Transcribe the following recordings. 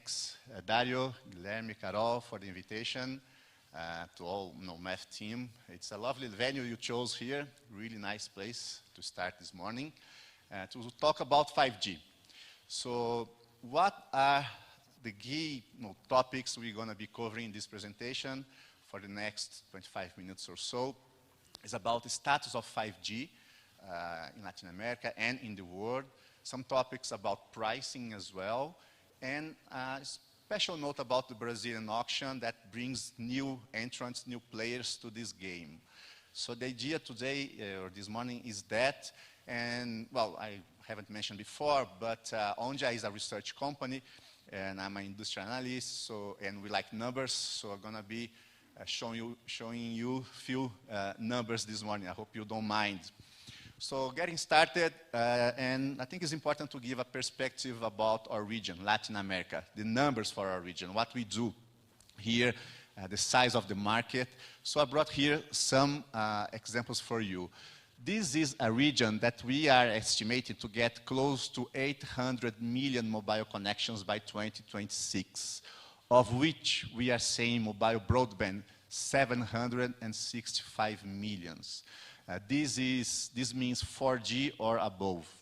Thanks, Dario, Guilherme, Carol, for the invitation. To all math team. It's a lovely venue you chose here. Really nice place to start this morning to talk about 5G. So what are the key topics we're going to be covering in this presentation for the next 25 minutes or so? It's about the status of 5G in Latin America and in the world. Some topics about pricing as well. And special note about the Brazilian auction that brings new entrants, new players to this game. So the idea today, or this morning, is that, and well, I haven't mentioned before, but Omdia is a research company, and I'm an industry analyst, so, and we like numbers, so I'm gonna be showing you a few numbers this morning. I hope you don't mind. So getting started, and I think it's important to give a perspective about our region, Latin America, the numbers for our region, what we do here, the size of the market. So I brought here some examples for you. This is a region that we are estimating to get close to 800 million mobile connections by 2026, of which we are saying mobile broadband 765 millions. This means 4G or above.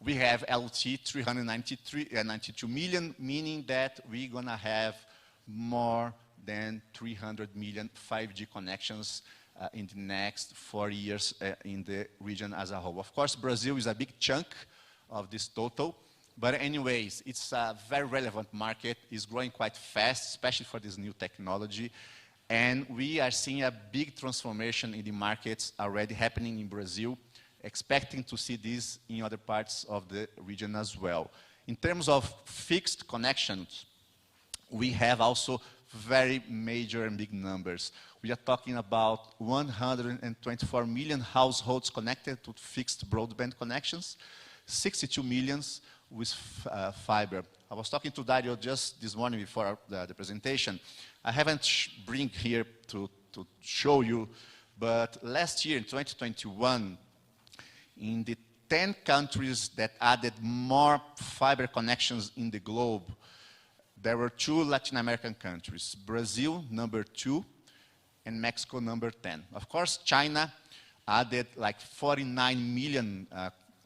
We have LT 392 million, meaning that we're going to have more than 300 million 5G connections in the next 4 years in the region as a whole. Of course, Brazil is a big chunk of this total, but anyways, it's a very relevant market. It's growing quite fast, especially for this new technology. And we are seeing a big transformation in the markets already happening in Brazil, expecting to see this in other parts of the region as well. In terms of fixed connections, we have also very major and big numbers. We are talking about 124 million households connected to fixed broadband connections, 62 millions with fiber. I was talking to Dario just this morning before the presentation. I haven't bring here to show you, but last year in 2021, in the 10 countries that added more fiber connections in the globe, there were 2 Latin American countries, Brazil, number 2, and Mexico, number 10. Of course, China added like 49 million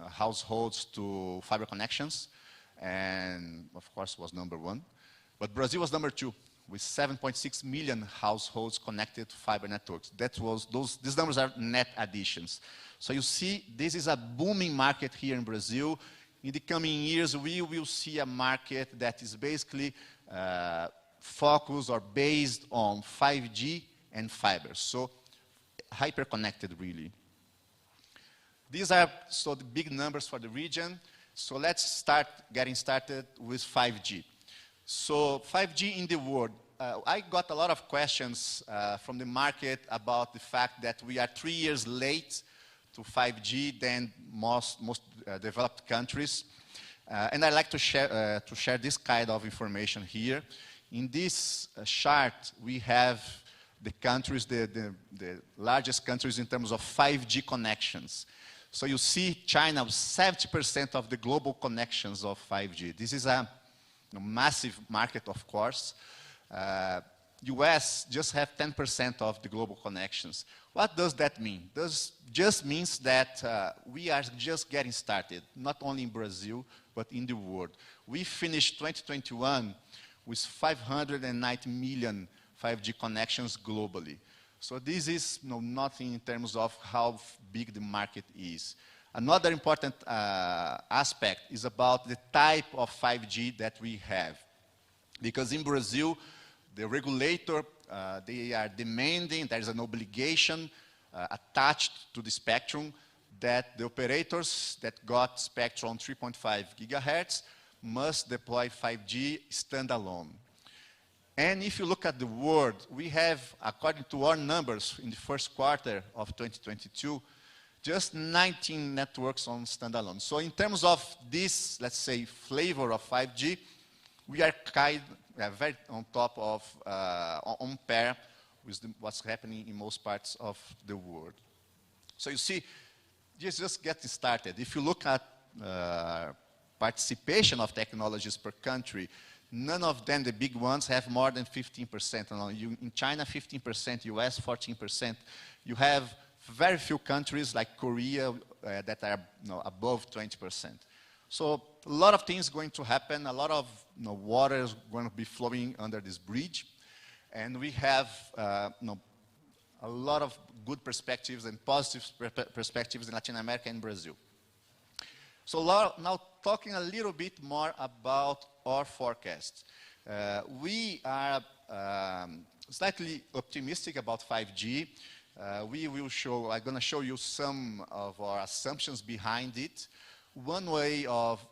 households to fiber connections, and of course was number 1. But Brazil was number 2, with 7.6 million households connected to fiber networks. These numbers are net additions. So you see, this is a booming market here in Brazil. In the coming years, we will see a market that is basically focused or based on 5G and fiber. So hyper-connected, really. These are the big numbers for the region. So let's start getting started with 5G. So 5G in the world. I got a lot of questions from the market about the fact that we are 3 years late to 5G than most developed countries. And I'd like to share this kind of information here. In this chart, we have the countries, the largest countries in terms of 5G connections. So you see China with 70% of the global connections of 5G. This is a massive market, of course. US just have 10% of the global connections. What does that mean? This just means that we are just getting started, not only in Brazil, but in the world. We finished 2021 with 590 million 5G connections globally. So this is nothing in terms of how big the market is. Another important aspect is about the type of 5G that we have. Because in Brazil, the regulator, they are demanding, there is an obligation attached to the spectrum that the operators that got spectrum on 3.5 gigahertz must deploy 5G standalone. And if you look at the world, we have, according to our numbers in the first quarter of 2022, just 19 networks on standalone. So in terms of this, let's say, flavor of 5G, we are very on top of, on par with what's happening in most parts of the world. So you see, just getting started. If you look at participation of technologies per country, none of them, the big ones, have more than 15%. In China, 15%, US, 14%. You have very few countries like Korea that are above 20%. So a lot of things going to happen, a lot of water is going to be flowing under this bridge. And we have a lot of good perspectives and positive perspectives in Latin America and Brazil. So now talking a little bit more about our forecast. We are slightly optimistic about 5G. I'm going to show you some of our assumptions behind it. One way of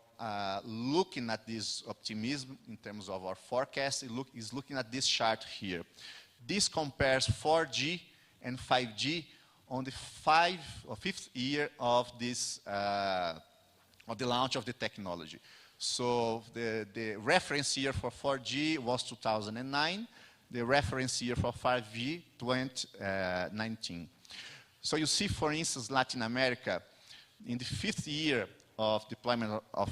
looking at this optimism in terms of our forecast is looking at this chart here. This compares 4G and 5G on the fifth year of this of the launch of the technology. So the reference year for 4G was 2009. The reference year for 5G, 2019. So you see, for instance, Latin America, in the fifth year of deployment of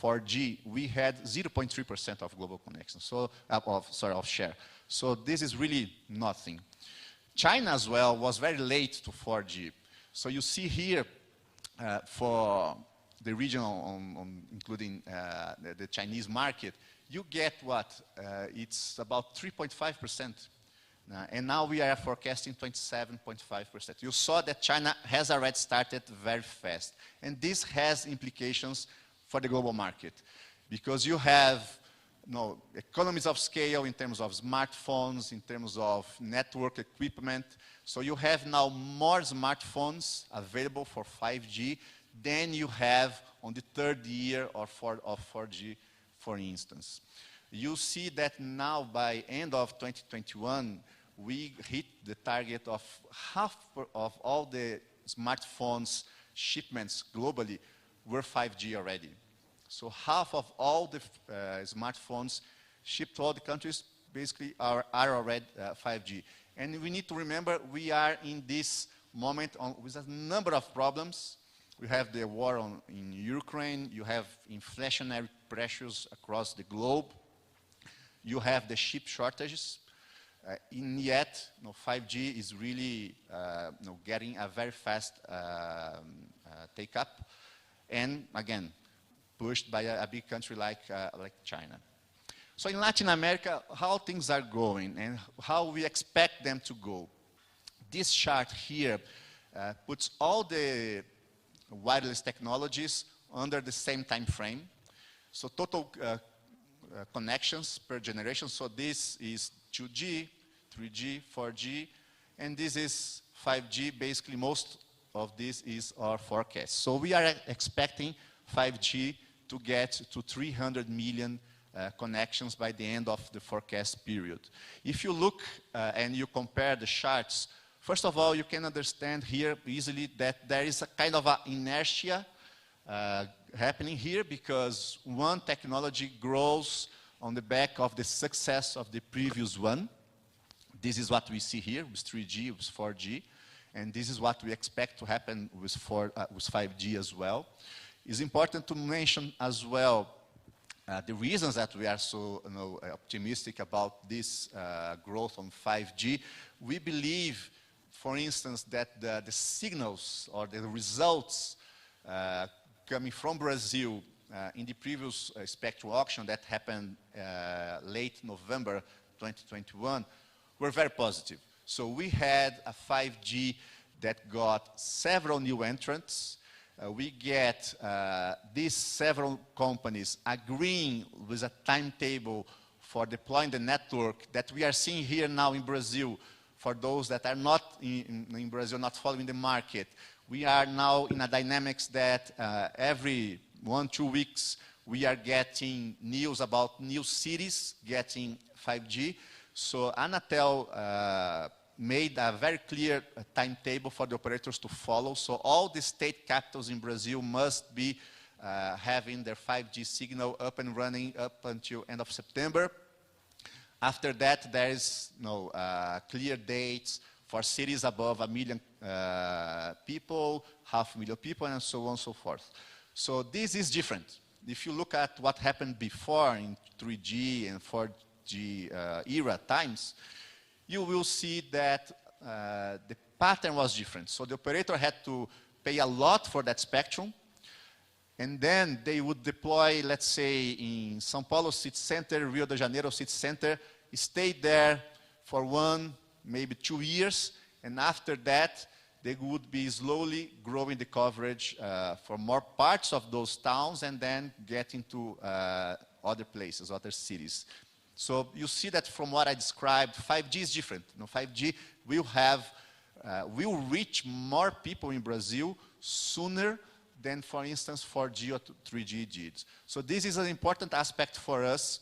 4G, we had 0.3% of global connections, so of share. So this is really nothing. China as well was very late to 4G. So you see here for the region, including the Chinese market, you get what? It's about 3.5%. And now we are forecasting 27.5%. You saw that China has already started very fast. And this has implications for the global market. Because you have economies of scale in terms of smartphones, in terms of network equipment. So you have now more smartphones available for 5G than you have on the third year of 4G, for instance. You see that now by end of 2021, we hit the target of half of all the smartphones shipments globally were 5G already. So half of all the smartphones shipped to all the countries basically are already 5G. And we need to remember we are in this moment with a number of problems. We have the war in Ukraine, you have inflationary pressures across the globe, you have the chip shortages, and yet 5G is really getting a very fast take-up, and again, pushed by a big country like China. So in Latin America, how things are going and how we expect them to go. This chart here puts all the wireless technologies under the same time frame. So total connections per generation. So this is 2G, 3G, 4G, and this is 5G. Basically, most of this is our forecast. So we are expecting 5G to get to 300 million connections by the end of the forecast period. If you look and you compare the charts, first of all, you can understand here easily that there is a kind of an inertia happening here because one technology grows on the back of the success of the previous one. This is what we see here with 3G, with 4G, and this is what we expect to happen with 5G as well. It's important to mention as well the reasons that we are so optimistic about this growth on 5G. We believe, for instance, that the signals or the results coming from Brazil in the previous spectrum auction that happened late November 2021 were very positive. So we had a 5G that got several new entrants. We get these several companies agreeing with a timetable for deploying the network that we are seeing here now in Brazil. For those that are not in Brazil, not following the market, we are now in a dynamics that every 1-2 weeks we are getting news about new cities getting 5G. So Anatel made a very clear timetable for the operators to follow. So all the state capitals in Brazil must be having their 5G signal up and running up until end of September. After that, there is clear dates for cities above 1 million people, 500,000 people, and so on and so forth. So this is different. if you look at what happened before in 3G and 4G era times, you will see that the pattern was different. So the operator had to pay a lot for that spectrum, and then they would deploy, let's say, in São Paulo city center, Rio de Janeiro city center, stay there for 1, maybe 2 years, and after that, they would be slowly growing the coverage for more parts of those towns and then get into other places, other cities. So you see that from what I described, 5G is different. 5G will reach more people in Brazil sooner than, for instance, 4G or 3G did. So this is an important aspect for us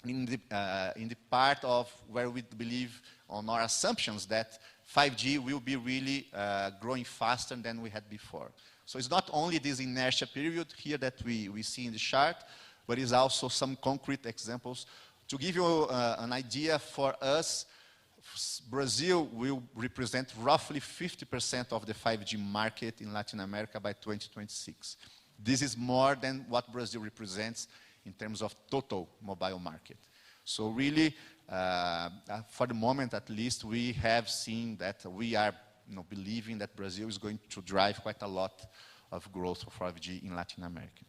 in the part of where we believe on our assumptions that 5G will be really growing faster than we had before. So it's not only this inertia period here that we see in the chart, but it's also some concrete examples. To give you an idea, for us, Brazil will represent roughly 50% of the 5G market in Latin America by 2026. This is more than what Brazil represents in terms of total mobile market. So really, for the moment at least, we have seen that we are believing that Brazil is going to drive quite a lot of growth for 5G in Latin America.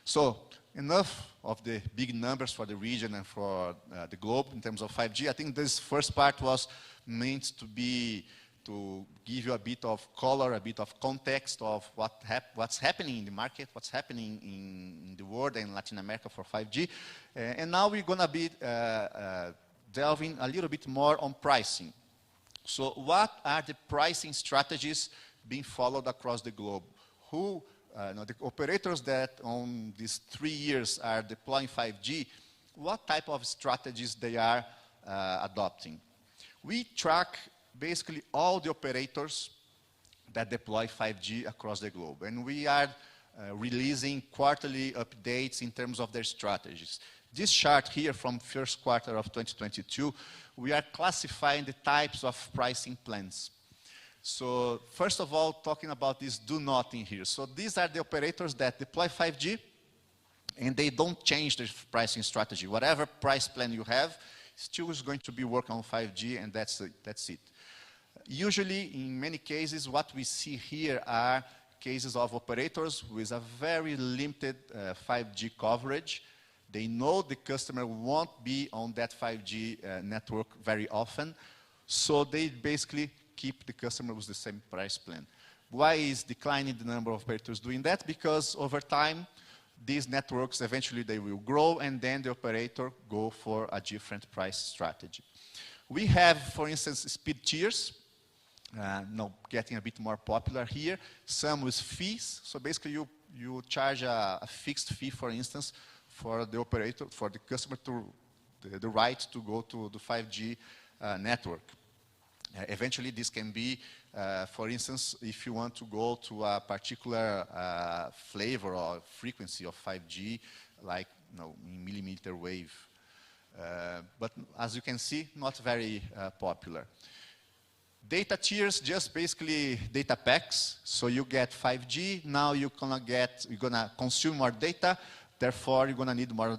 So enough of the big numbers for the region and for the globe in terms of 5G. I think this first part was meant to give you a bit of color, a bit of context of what's happening in the market, what's happening in the world and Latin America for 5G. And now we're going to be delving a little bit more on pricing. So what are the pricing strategies being followed across the globe? The operators that on these 3 years are deploying 5G, what type of strategies they are adopting? We track basically all the operators that deploy 5G across the globe. And we are releasing quarterly updates in terms of their strategies. This chart here from first quarter of 2022, we are classifying the types of pricing plans. So first of all, talking about this do not in here. So these are the operators that deploy 5G and they don't change their pricing strategy. Whatever price plan you have, still is going to be working on 5G and that's it. Usually, in many cases, what we see here are cases of operators with a very limited 5G coverage. They know the customer won't be on that 5G network very often, so they basically keep the customer with the same price plan. Why is declining the number of operators doing that? Because over time, these networks, eventually they will grow and then the operator go for a different price strategy. We have, for instance, speed tiers, getting a bit more popular here, some with fees. So basically you charge a fixed fee, for instance, for the operator, for the customer to the right to go to the 5G network. Eventually, this can be, for instance, if you want to go to a particular flavor or frequency of 5G, like in millimeter wave. But as you can see, not very popular. Data tiers, just basically data packs. So you get 5G, now you're gonna consume more data, therefore you're gonna need more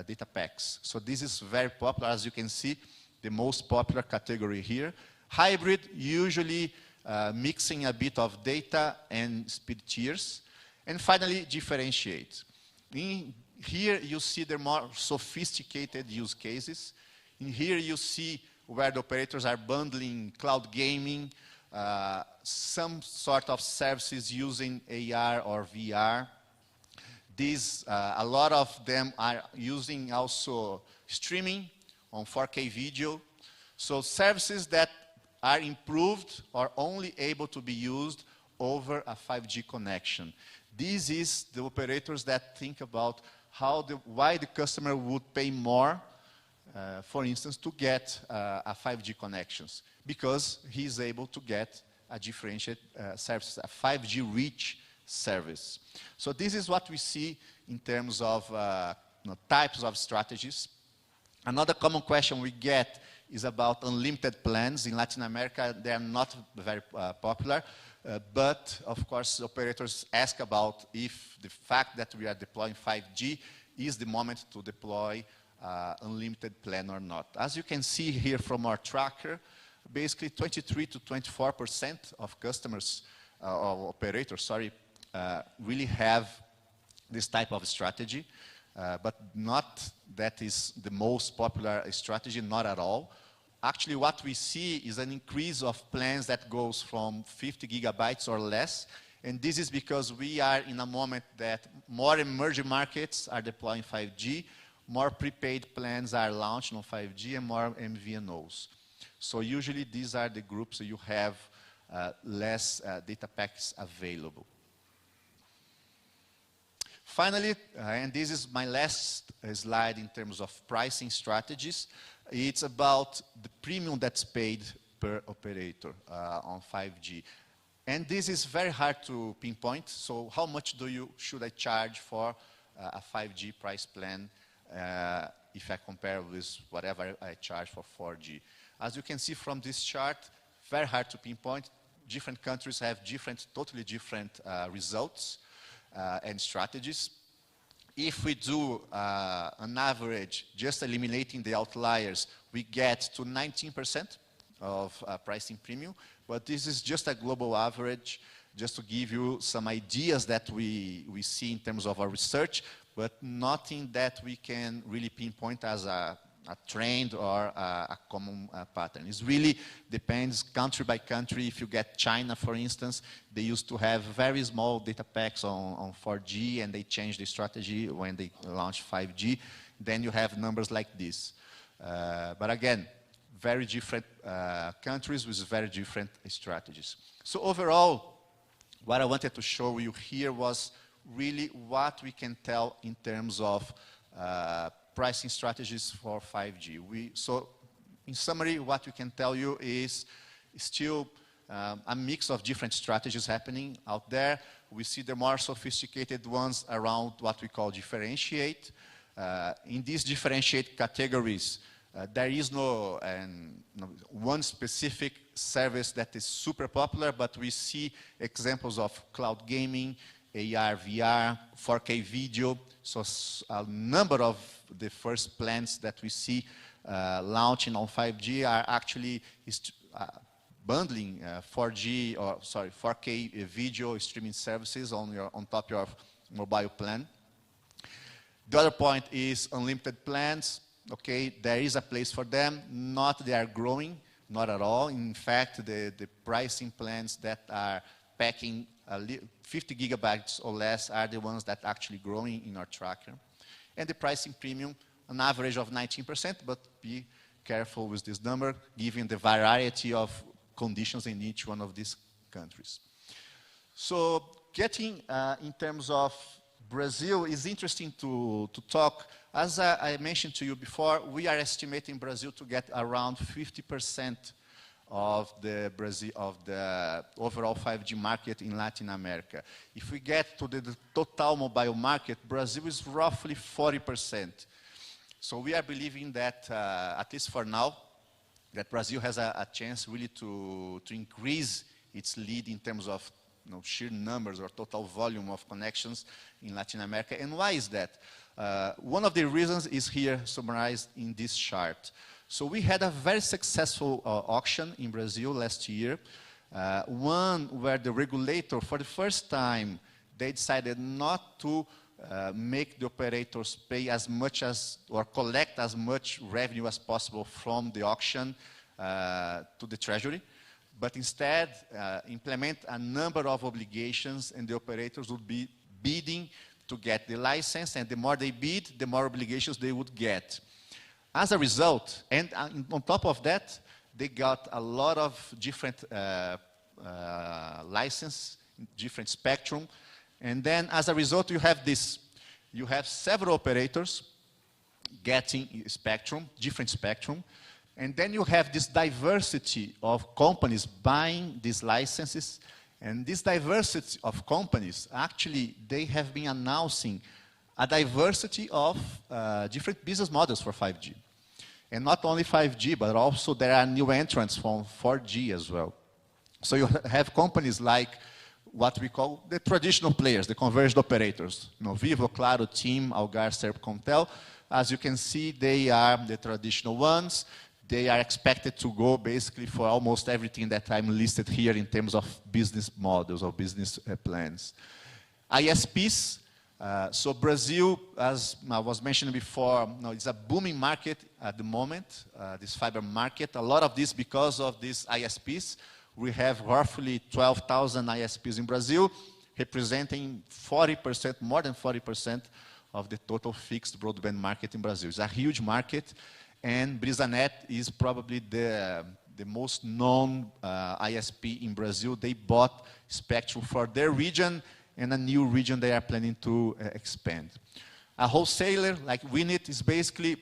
data packs. So this is very popular, as you can see. The most popular category here. Hybrid, usually mixing a bit of data and speed tiers. And finally, differentiate. Here you see the more sophisticated use cases. In here you see where the operators are bundling cloud gaming, some sort of services using AR or VR. A lot of them are using also streaming on 4K video. So services that are improved or only able to be used over a 5G connection. This is the operators that think about why the customer would pay more, for instance, to get a 5G connections, because he's able to get a differentiated service, a 5G rich service. So this is what we see in terms of types of strategies. Another common question we get is about unlimited plans. In Latin America, they are not very popular. But of course, operators ask about if the fact that we are deploying 5G is the moment to deploy unlimited plan or not. As you can see here from our tracker, basically 23 to 24% of customers, or operators, sorry, really have this type of strategy, but not that is the most popular strategy, not at all. Actually, what we see is an increase of plans that goes from 50 gigabytes or less, and this is because we are in a moment that more emerging markets are deploying 5G, more prepaid plans are launched on 5G, and more MVNOs. So usually these are the groups that you have less data packs available. Finally, and this is my last slide in terms of pricing strategies, it's about the premium that's paid per operator on 5G. And this is very hard to pinpoint, so how much should I charge for a 5G price plan if I compare with whatever I charge for 4G? As you can see from this chart, very hard to pinpoint. Different countries have totally different results and strategies. If we do an average, just eliminating the outliers, we get to 19% of pricing premium, but this is just a global average, just to give you some ideas that we see in terms of our research, but nothing that we can really pinpoint as a trend or a common pattern. It really depends country by country. If you get China, for instance, they used to have very small data packs on 4G, and they changed the strategy when they launched 5G. Then you have numbers like this. But again, very different countries with very different strategies. So overall, what I wanted to show you here was really what we can tell in terms of pricing strategies for 5G. So in summary, what we can tell you is still a mix of different strategies happening out there. We see the more sophisticated ones around what we call differentiate. In these differentiate categories, there is no one specific service that is super popular, but we see examples of cloud gaming, AR, VR, 4K video. So a number of the first plans that we see launching on 5G are actually bundling 4K video streaming services on top of your mobile plan. The other point is unlimited plans. Okay, there is a place for them. Not they are growing, not at all. In fact, the pricing plans that are packing 50 gigabytes or less are the ones that are actually growing in our tracker. And the pricing premium, an average of 19%, but be careful with this number, given the variety of conditions in each one of these countries. So getting in terms of Brazil is interesting to talk. As I mentioned to you before, we are estimating Brazil to get around 50% of the overall 5G market in Latin America. If we get to the total mobile market, Brazil is roughly 40%. So we are believing that, at least for now, that Brazil has a chance really to increase its lead in terms of sheer numbers or total volume of connections in Latin America. And why is that? One of the reasons is here summarized in this chart. So we had a very successful auction in Brazil last year, one where the regulator, for the first time, they decided not to make the operators pay as much as, or collect as much revenue as possible from the auction to the treasury, but instead implement a number of obligations, and the operators would be bidding to get the license, and the more they bid, the more obligations they would get. As a result, and on top of that, they got a lot of different license, different spectrum, and then as a result you have this. You have several operators getting spectrum, different spectrum, and then you have this diversity of companies buying these licenses, and this diversity of companies, actually, they have been announcing a diversity of different business models for 5G. And not only 5G, but also there are new entrants from 4G as well. So you have companies like what we call the traditional players, the converged operators. Vivo, Claro, TIM, Algar, Serpcomtel. As you can see, they are the traditional ones. They are expected to go basically for almost everything that I'm listed here in terms of business models or business plans. ISPs, so Brazil, as I was mentioning before, it's a booming market at the moment, this fiber market. A lot of this because of these ISPs. We have roughly 12,000 ISPs in Brazil, representing 40%, more than 40% of the total fixed broadband market in Brazil. It's a huge market, and Brisanet is probably the most known ISP in Brazil. They bought spectrum for their region, and a new region they are planning to expand. A wholesaler like Winit is basically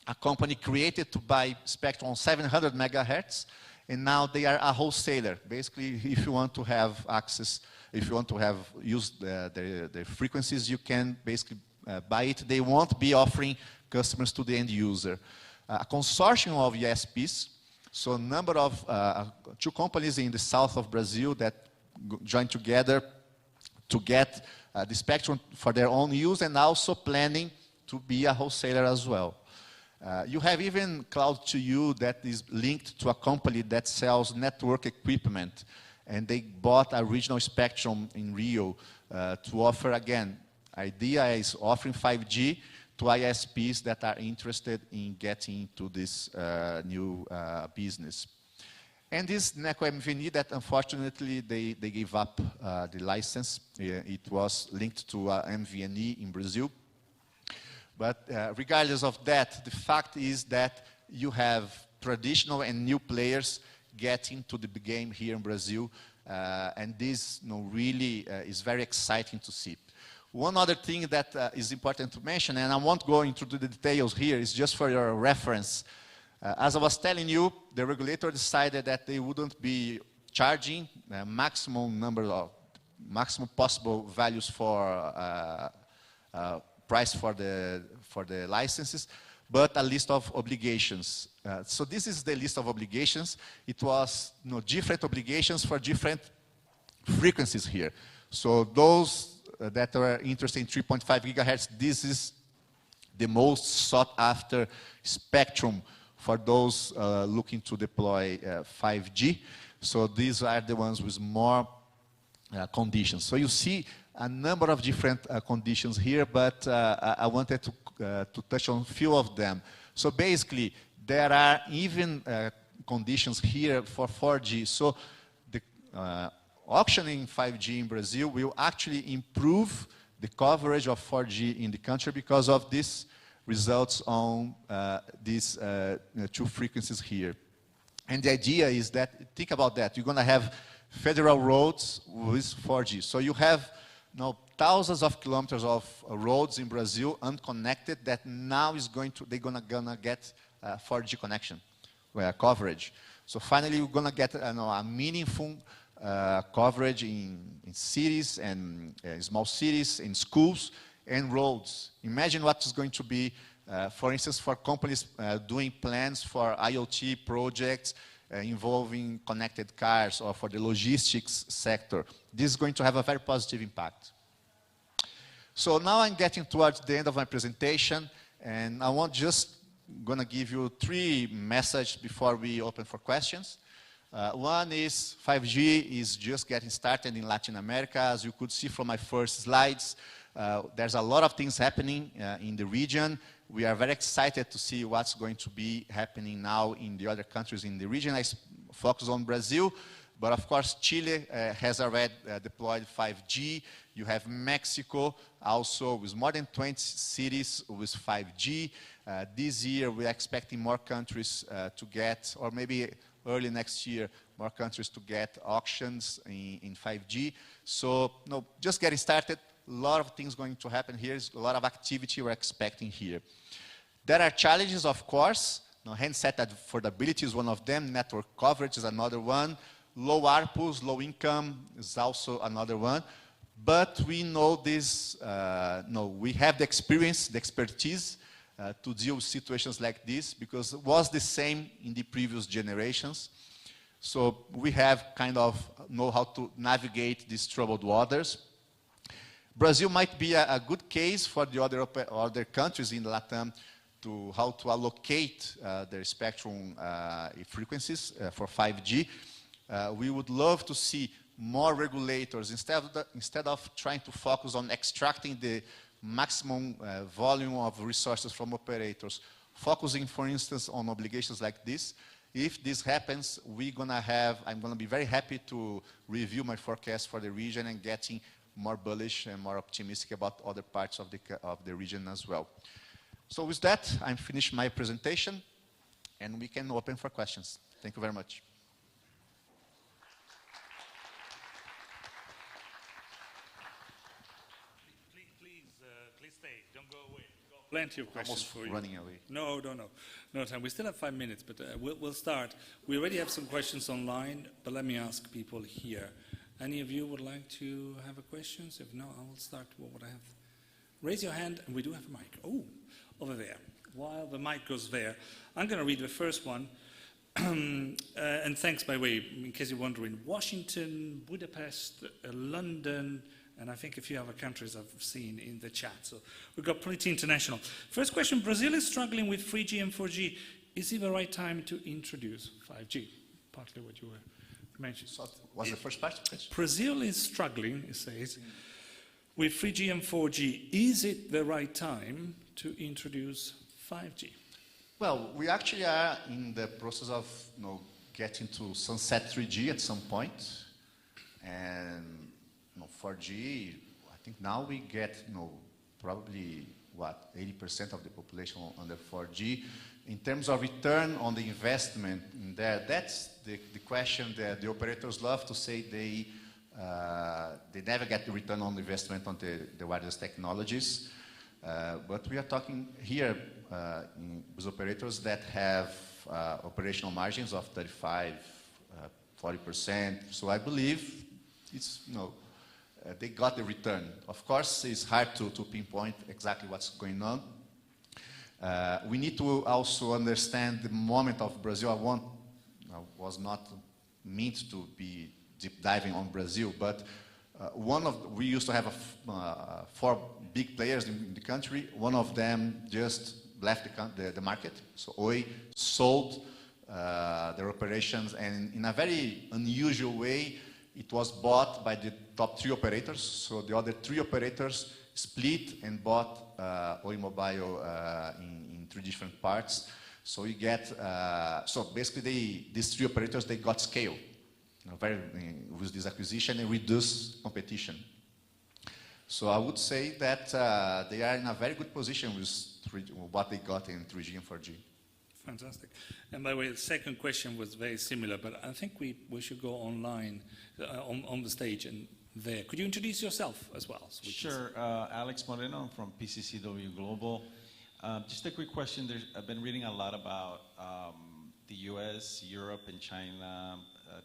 a company created to buy spectrum on 700 megahertz, and now they are a wholesaler. Basically, if you want to have access, if you want to have used the frequencies, you can basically buy it. They won't be offering customers to the end user. A consortium of ISPs, so a number of two companies in the south of Brazil that joined together to get the spectrum for their own use, and also planning to be a wholesaler as well. You have even Cloud2U that is linked to a company that sells network equipment, and they bought a regional spectrum in Rio to offer, again, idea is offering 5G to ISPs that are interested in getting into this new business. And this Neco MVNE that unfortunately they gave up the license. It was linked to MVNE in Brazil. But regardless of that, the fact is that you have traditional and new players getting to the game here in Brazil, and this really is very exciting to see. One other thing that is important to mention, and I won't go into the details here, is just for your reference. As I was telling you, the regulator decided that they wouldn't be charging maximum possible values for price for the licenses, but a list of obligations. So this is the list of obligations. It was different obligations for different frequencies here. So those that are interested in 3.5 gigahertz, this is the most sought after spectrum for those looking to deploy 5G. So these are the ones with more conditions. So you see a number of different conditions here, but I wanted to touch on a few of them. So basically, there are even conditions here for 4G. So the auctioning 5G in Brazil will actually improve the coverage of 4G in the country because of this results on these two frequencies here. And the idea is that, think about that, you're going to have federal roads with 4G. So you have thousands of kilometers of roads in Brazil unconnected that now they're gonna get 4G connection, coverage. So finally, you're gonna get a meaningful coverage in cities and small cities, in schools and roads. Imagine what is going to be, for instance, for companies doing plans for IoT projects involving connected cars, or for the logistics sector. This is going to have a very positive impact. So now I'm getting towards the end of my presentation, and I want just going to give you three messages before we open for questions. One is 5G is just getting started in Latin America. As you could see from my first slides, there's a lot of things happening in the region. We are very excited to see what's going to be happening now in the other countries in the region. I focus on Brazil, but of course Chile has already deployed 5G. You have Mexico also with more than 20 cities with 5G. This year we're expecting more countries to get, or maybe early next year, more countries to get auctions in 5G. So just getting started. A lot of things going to happen here. A lot of activity we're expecting here. There are challenges, of course. Handset affordability is one of them. Network coverage is another one. Low ARPUs, low income is also another one. But we know this, we have the experience, the expertise to deal with situations like this, because it was the same in the previous generations. So we have kind of know how to navigate these troubled waters. Brazil might be a good case for the other countries in LATAM to how to allocate their spectrum frequencies for 5G. We would love to see more regulators instead of trying to focus on extracting the maximum volume of resources from operators, focusing, for instance, on obligations like this. If this happens, I'm gonna be very happy to review my forecast for the region and getting more bullish and more optimistic about other parts of the region as well. So with that, I'm finished my presentation, and we can open for questions. Thank you very much. Please stay. Don't go away. Plenty of questions for you. Running away. No time. We still have 5 minutes, but we'll start. We already have some questions online, but let me ask people here. Any of you would like to have a question? If no, I will start. What would I have? Raise your hand, and we do have a mic. Oh, over there. While the mic goes there, I'm going to read the first one. And thanks, by the way, in case you're wondering. Washington, Budapest, London, and I think a few other countries I've seen in the chat. So we've got pretty international. First question, Brazil is struggling with 3G and 4G. Is it the right time to introduce 5G? Partly what you were mentioning. So what's the first part? Brazil is struggling, it says, with 3G and 4G. Is it the right time to introduce 5G? Well, we actually are in the process of getting to sunset 3G at some point. And 4G, I think now we get probably, 80% of the population under 4G. In terms of return on the investment in there, that's the question that the operators love to say they never get the return on investment on the wireless technologies. But we are talking here with operators that have operational margins of 35, 40%. So I believe it's, they got the return. Of course, it's hard to pinpoint exactly what's going on. We need to also understand the moment of Brazil. I was not meant to be deep diving on Brazil, but we used to have 4 big players in the country. One of them just left the market. So Oi sold their operations, and in a very unusual way, it was bought by the top 3 operators. So the other 3 operators split and bought Oi Mobile in 3 different parts. So you get, so basically these 3 operators, they got scale with this acquisition and reduce competition. So I would say that they are in a very good position with what they got in 3G and 4G. Fantastic. And by the way, the second question was very similar, but I think we should go online on the stage and there. Could you introduce yourself as well? So sure. Alex Moreno from PCCW Global. Just a quick question. I've been reading a lot about the US, Europe, and China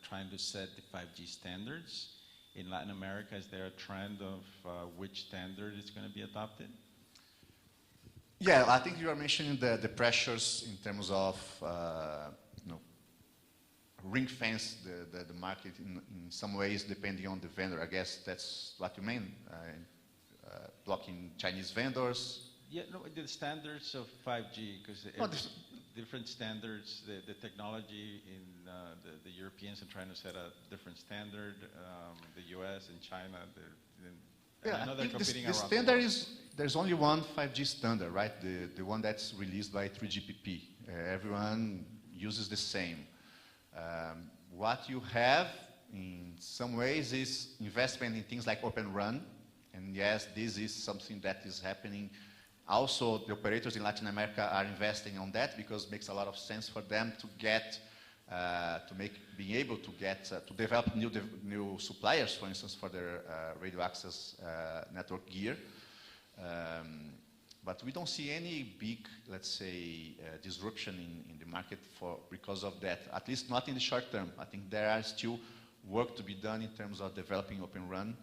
trying to set the 5G standards. In Latin America, is there a trend of which standard is going to be adopted? Yeah, I think you are mentioning the pressures in terms of ring fence the market in some ways depending on the vendor. I guess that's what you mean, blocking Chinese vendors. Yeah, no, the standards of 5G, because different standards, the technology in the Europeans are trying to set a different standard, the US and China, yeah, I think the standard is, there's only one 5G standard, right? The one that's released by 3GPP. Everyone uses the same. What you have in some ways is investment in things like Open RAN. And yes, this is something that is happening. Also, the operators in Latin America are investing on that because it makes a lot of sense for them to get, being able to get, to develop new suppliers, for instance, for their radio access network gear. But we don't see any big, let's say, disruption in the market because of that, at least not in the short term. I think there are still work to be done in terms of developing Open RAN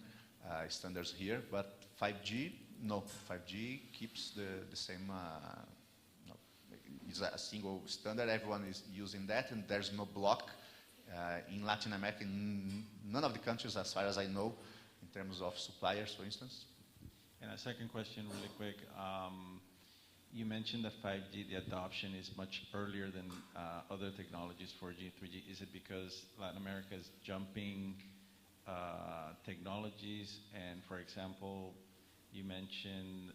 standards here, but 5G, no, 5G keeps the same, it's a single standard, everyone is using that, and there's no block in Latin America, none of the countries, as far as I know, in terms of suppliers, for instance. And a second question, really quick. You mentioned that 5G, the adoption is much earlier than other technologies, 4G, 3G. Is it because Latin America is jumping technologies? And for example, you mentioned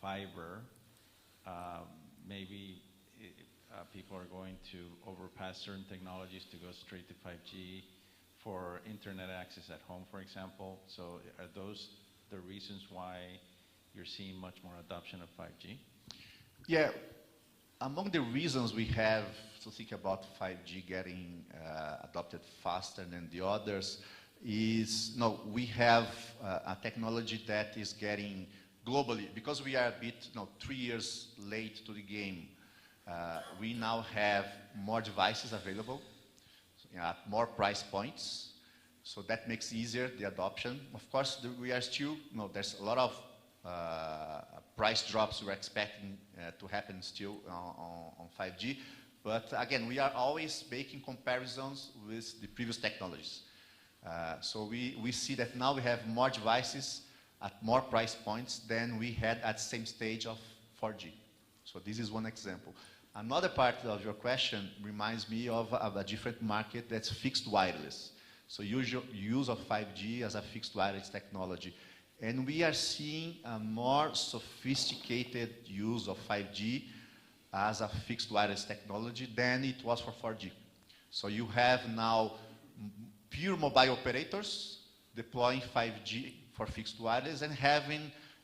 fiber. Maybe people are going to overpass certain technologies to go straight to 5G for internet access at home, for example. So are those the reasons why you're seeing much more adoption of 5G? Yeah, among the reasons we have to think about 5G getting adopted faster than the others is, we have a technology that is getting globally, because we are a bit 3 years late to the game, we now have more devices available at more price points, so that makes easier the adoption. Of course, we are still, there's a lot of price drops we're expecting to happen still on 5G, but again, we are always making comparisons with the previous technologies. So we see that now we have more devices at more price points than we had at the same stage of 4G. So this is one example. Another part of your question reminds me of a different market that's fixed wireless. So use of 5G as a fixed wireless technology. And we are seeing a more sophisticated use of 5G as a fixed wireless technology than it was for 4G. So you have now pure mobile operators deploying 5G for fixed wireless and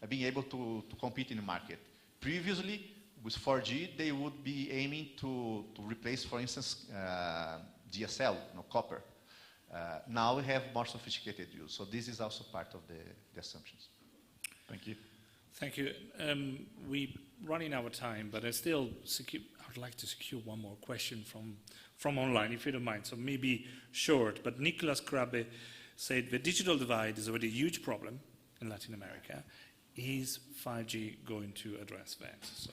being able to compete in the market. Previously, with 4G, they would be aiming to replace, for instance, DSL, copper. Now we have more sophisticated use. So this is also part of the assumptions. Thank you. Thank you. We're running out of time, but I would like to secure one more question from online, if you don't mind. So maybe short, but Nicolas Krabbe said the digital divide is already a huge problem in Latin America. Is 5G going to address that? So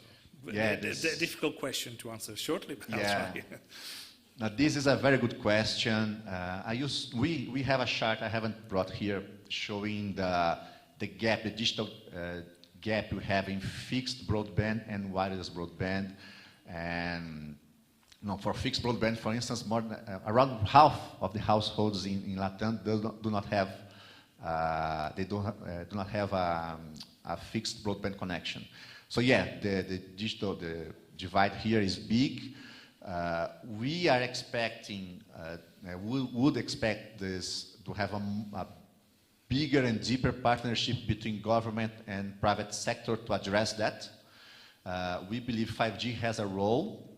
yeah, a difficult question to answer shortly, but yeah. I'll try. Now, this is a very good question. We have a chart I haven't brought here showing the gap, the digital gap we have in fixed broadband and wireless broadband. And for fixed broadband, for instance, around half of the households in LATAM do not have a fixed broadband connection. So yeah, the digital divide here is big. We are expecting, we would expect this to have a bigger and deeper partnership between government and private sector to address that. We believe 5G has a role,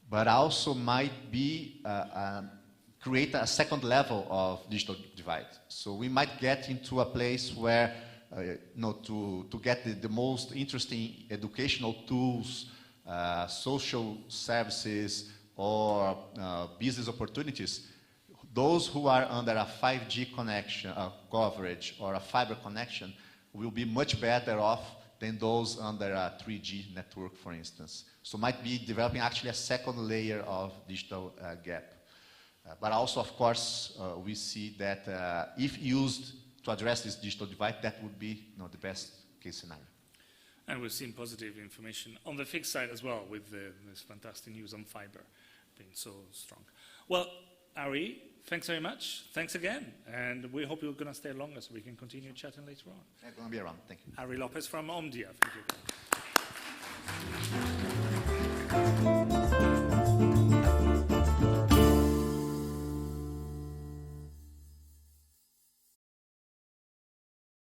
but also might be create a second level of digital divide. So we might get into a place where, to get the most interesting educational tools, social services, or business opportunities, those who are under a 5G connection, coverage, or a fiber connection will be much better off than those under a 3G network, for instance. So might be developing actually a second layer of digital gap. But also, of course, we see that if used to address this digital divide, that would be the best case scenario. And we've seen positive information on the fixed side as well, with this fantastic news on fiber being so strong. Well, Ari, thanks very much. Thanks again. And we hope you're going to stay longer so we can continue chatting later on. I'm going to be around. Thank you. Ari Lopes from Omdia. Thank you.